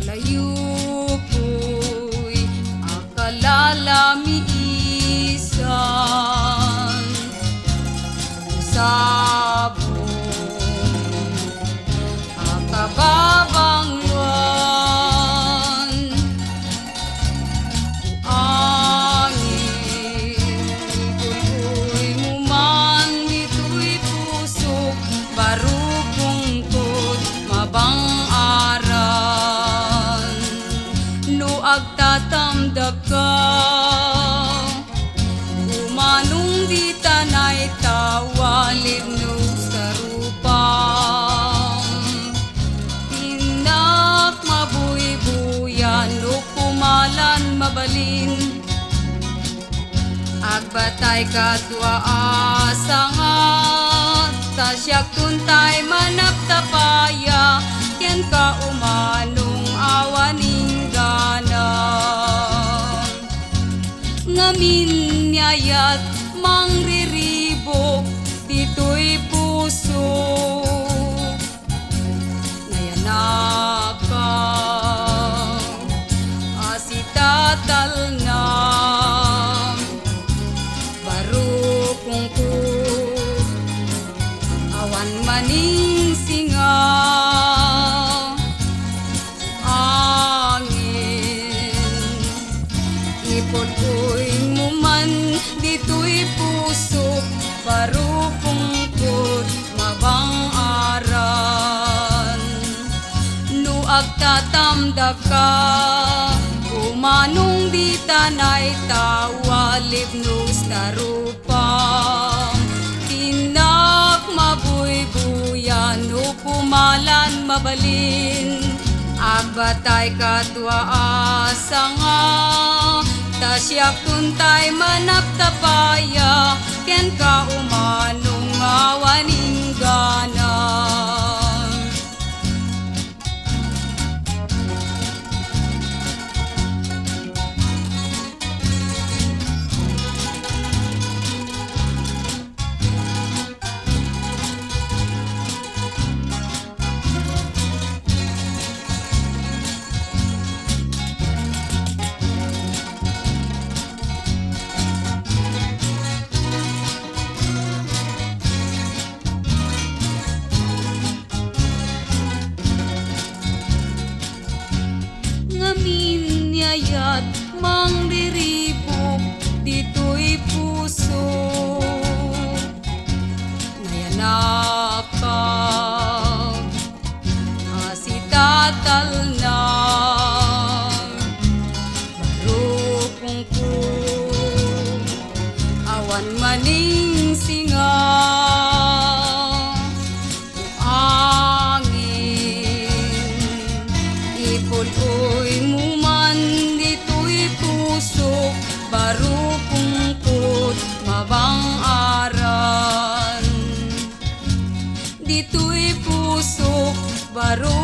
Palayo ko'y akalalamiisan, sabong akababangwan, angin ito'y muman, ito'y pusok, barupungkot, mabang agtatamdag ka, umanong di tanay tawalib no sa rupang, tinak mabuy-buyan no pumalan mabalin, agbatay katwa asangat, tasyak tuntay manaptapaya, ken ka umanong awaning ngamin yayat mangriribok dito'y puso, nayanak ka asitatal na barupungkot, awan maning singa, ipod-uy muman dito'y pusok, barupungkot, mabang aran, no agtatamdag ka, umanong di tanay tawalib no sa rupang, tinak mabuy-buyan no pumalan mabalin, agbatay katwa asanga, tasyak tuntay manaptapaya, ken ka umanong awaning gana. Ngamin yayat mangriribok dito'y puso, nayanak ka asitatal na barupungkot, awan maning singa, ipod-uy muman dito'y pusok, barupungkot, mabang aran, dito'y pusok, barupungkot,